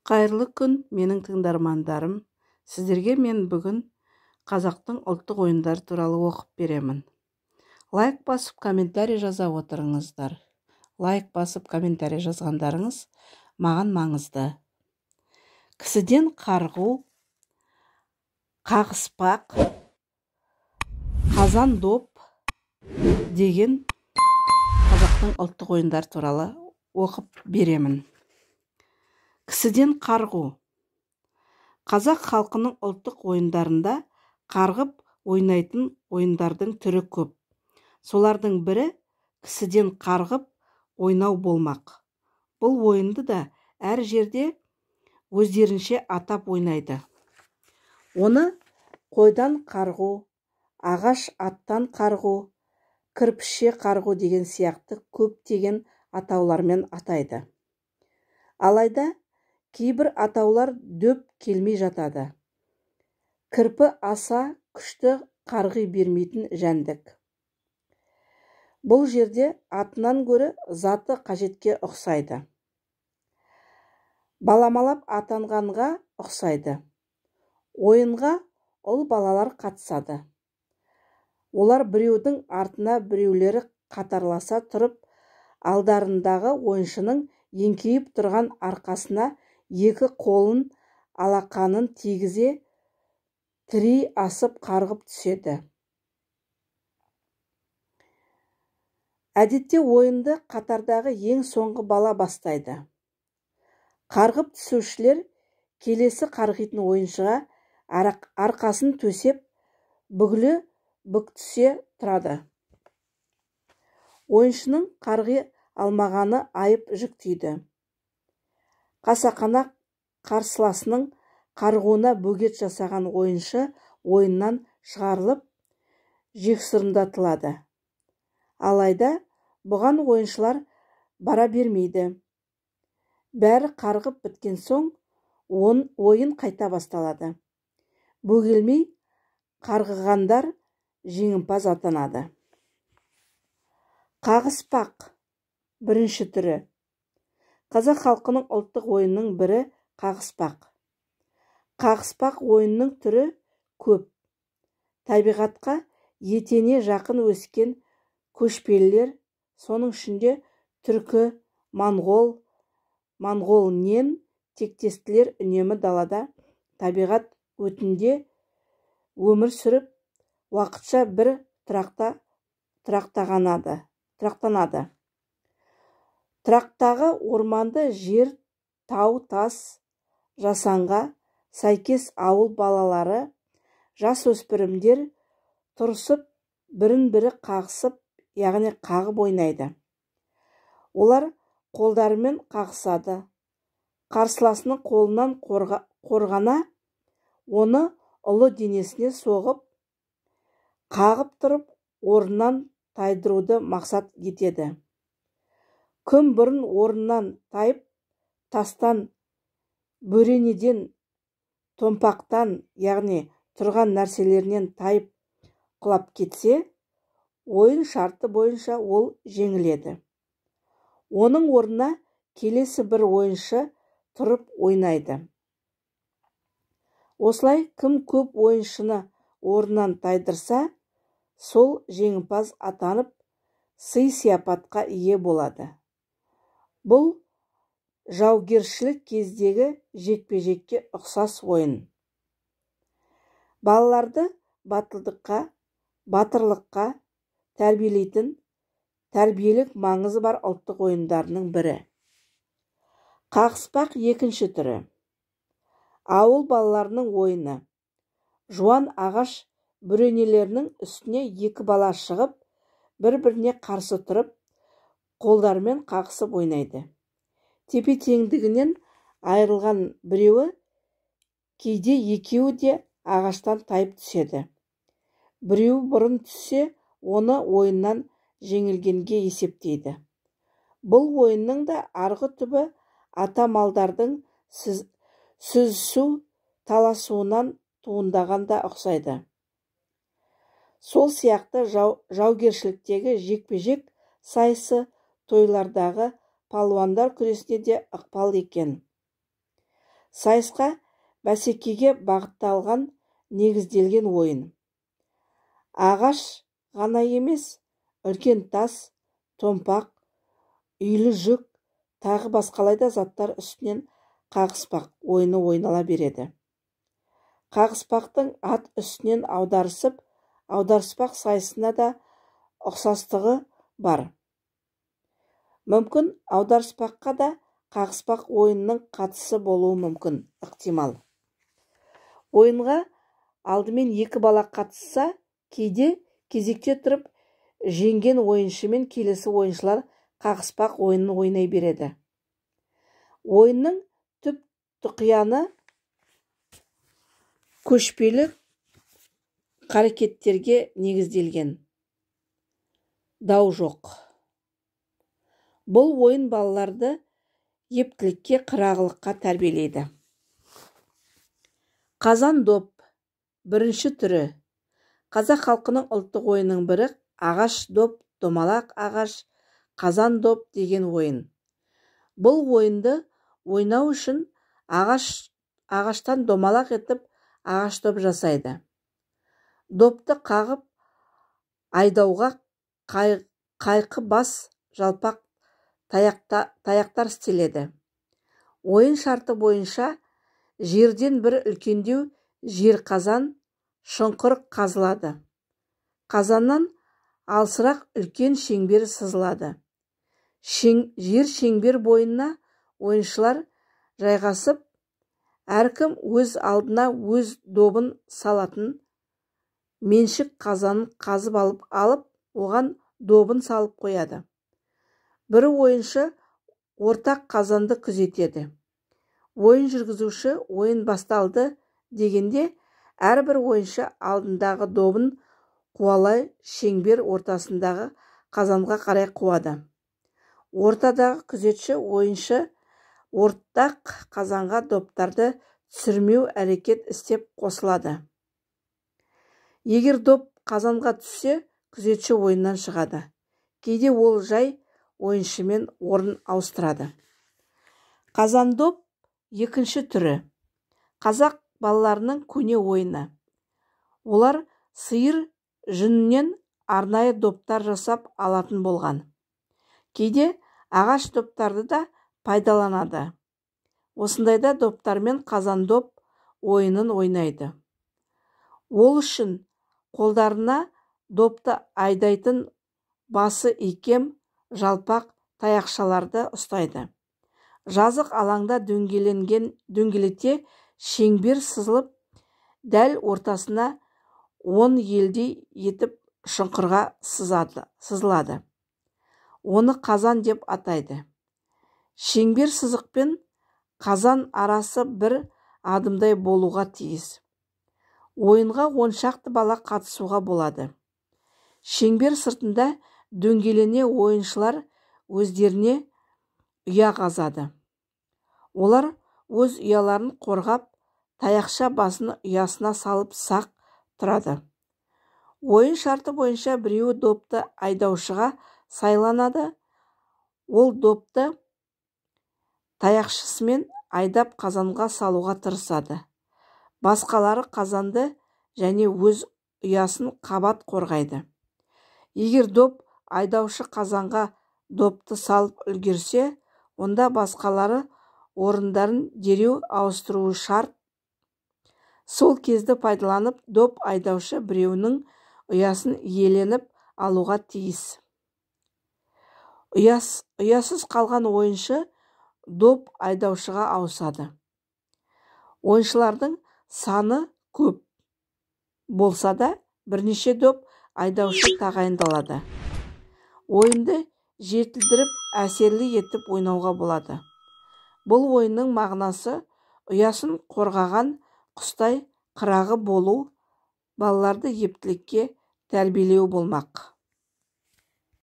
Қайырлы күн, менің тыңдармандарым. Сіздерге мен бүгін қазақтың ұлттық ойындары туралы оқып беремін. Лайк басып, комментарий жаза отырыңыздар. Лайк басып, комментарий жазғандарыңыз маған маңызды. Кісіден қарғу, қағыспақ, қазан доп деген қазақтың ұлттық ойындары туралы оқып беремін. Кісіден қарғу. Қазақ халқының ұлттық ойындарында қарғып ойнайтын ойындардың түрі көп. Солардың бірі кісіден қарғып ойнау болмақ. Бұл ойынды да әр жерде өздерінше атап ойнайды. Оны қойдан қарғу, ағаш аттан қарғу, кірпішше қарғу деген сияқты көптеген атаулармен атайды. Алайда кейбір атаулар дөп келмей жатады. Кірпі аса күшті қарғи бермейтін жәндік. Бұл жерде атынан гөрі заты қажетке ұқсайды. Баламалап атанғанға ұқсайды. Ойынға ұл балалар қатысады. Олар біреудің артына біреулері қатарласа тұрып, алдарындағы ойыншының еңкейіп тұрған арқасына екі қолын алақанын тигізе тірей асып қарғып түседі. Әдетте ойынды қатардағы ең соңғы бала бастайды. Қарғып түсушілер келесі қарғитын ойыншыға арқасын төсеп бүгілі бүктісе тұрады. Ойыншының қарғи алмағаны айып жүктейді. Қасақана қарсыласының қарғуына бөгет жасаған ойыншы ойыннан шығарылып, жексұрындатылады. Алайда бұған ойыншылар бара бермейді. Бәрі қарғып біткен соң ойын қайта басталады. Бөгелмей қарғығандар жеңімпаз атанады. Қағыспақ бірінші түрі. Қазақ халқының ұлттық ойынның бірі қағыспақ. Қағыспақ ойынның түрі көп. Табиғатқа етене жақын өскен көшпелілер, соның ішінде түркі, моңғол нен тектестілер үнемі далада табиғат өтінде өмір сүріп, уақытша бір тұрақтанады. Тұрақтағы орманды жер, тау, тас, жасанға сәйкес ауыл балалары, жас өспірімдер тұрысып, бірін-бірі қағысып, яғни қағып ойнайды. Олар қолдарымен қағысады. Қарсыласының қолынан қорғана, оны ұлы денесіне соғып, қағып тұрып, орнынан тайдыруды мақсат етеді. Кім бұрын орнынан тайып, тастан, бөренеден, томпақтан, яғни тұрған нәрселерінен тайып құлап кетсе, ойын шарты бойынша ол жеңіледі. Оның орнына келесі бір ойыншы тұрып ойнайды. Осылай кім көп ойыншыны орнынан тайдырса, сол жеңімпаз атанып, сый-сияпатқа ие болады. Бұл жаугершілік кездегі жекпе-жекке ұқсас ойын. Балаларды батылдыққа, батырлыққа тәрбиелейтін тәрбиелік маңызы бар ұлттық ойындарының бірі. Қағыспақ екінші түрі. Ауыл балаларының ойыны. Жуан ағаш бүренелерінің үстіне екі бала шығып, бір-біріне қарсы тұрып, қолдарымен қағысып ойнайды. Тепе-теңдігінен айырылған біреуі, кейде екеуі де ағаштан тайып түседі. Біреуі бұрын түссе, оны ойыннан жеңілгенге есептейді. Бұл ойынның да арғы түбі ата малдардың сүзісу таласуынан туындағанда ұқсайды. Сол сияқты жаугершіліктегі жекпе-жек сайысы тойлардағы палуандар күресіне де ықпал екен. Сайысқа бәсекеге бағытталған негізделген ойын. Ағаш ғана емес, үлкен тас, томпақ, үйлі жүк, тағы басқалай да заттар үстінен қағыспақ ойыны ойнала береді. Қағыспақтың ат үстінен аударыспақ сайысына да ұқсастығы бар. Мүмкін аударыспаққа да қағыспақ ойынның қатысы болуы мүмкін, ықтимал. Ойынға алдымен 2 бала қатысса, кейде кезекте тұрып жеңген ойыншымен келесі ойыншылар қағыспақ ойынын ойнай береді. Ойынның түп тұқияны көшпелі қарекеттерге негізделген. Дау жоқ. Бұл ойын балаларды ептілікке, қырағылыққа тәрбиелейді. Қазан доп, бірінші түрі. Қазақ халқының ұлттық ойынның бірі ағаш доп, домалақ ағаш, қазан доп деген ойын. Бұл ойынды ойнау үшін ағаштан домалақ етіп ағаш доп жасайды. Допты қағып айдауға қайқы бас, жалпақ таяқтар істеледі. Ойын шарты бойынша жерден бір үлкендеу жер қазан, шұңқыр қазылады. Қазаннан алысырақ үлкен шеңбер сызылады. Жер шеңбер бойына ойыншылар жайғасып, әркім өз алдына өз добын салатын. Меншік қазанын қазып алып, оған добын салып қояды. Бір ойыншы ортақ қазанды күзетеді. Ойын жүргізуші ойын басталды дегенде, әрбір ойыншы алдындағы добын қуалай шеңбер ортасындағы қазанға қарай қуады. Ортадағы күзетші ойыншы ортақ қазанға доптарды түсірмеу әрекет істеп қосылады. Егер доп қазанға түссе, күзетші ойыннан шығады. Кейде ол жай ойыншымен орын ауыстырады. Қазан доп екінші түрі. Қазақ балаларының көне ойыны. Олар сиыр жүнінен арнайы доптар жасап алатын болған. Кейде ағаш доптарды да пайдаланады. Осындайда доптармен қазан доп ойынын ойнайды. Ол үшін қолдарына допты айдайтын басы икем, жалпақ таяқшаларды ұстайды. Жазық алаңда дөңгелете шеңбер сызылып, дәл ортасына 10 елдей етіп шұңқырға сызылады. Оны қазан деп атайды. Шеңбер сызықпен қазан арасы бір адымдай болуға тиіс. Ойынға 10 шақты бала қатысуға болады. Шеңбер сыртында дөңгелене ойыншылар өздеріне ұя қазады. Олар өз ұяларын қорғап, таяқша басын ұясына салып сақ тұрады. Ойын шарты бойынша біреуі допты айдаушыға сайланады. Ол допты таяқшысымен айдап қазанға салуға тырысады. Басқалары қазанды және өз ұясын қабат қорғайды. Егер доп айдаушы қазанға допты салып үлгерсе, онда басқалары орындарын дереу ауыстыруы шарт. Сол кезді пайдаланып, доп айдаушы біреуінің ұясын иеленіп алуға тиіс. Ұясыз қалған ойыншы доп айдаушыға ауысады. Ойыншылардың саны көп болса да, бірнеше доп айдаушы тағайындалады. Ойынды жетілдіріп, әсерлі етіп ойнауға болады. Бұл ойынның мағынасы ұясын қорғаған құстай қырағы болу, балаларды ептілікке тәрбиелеу болмақ.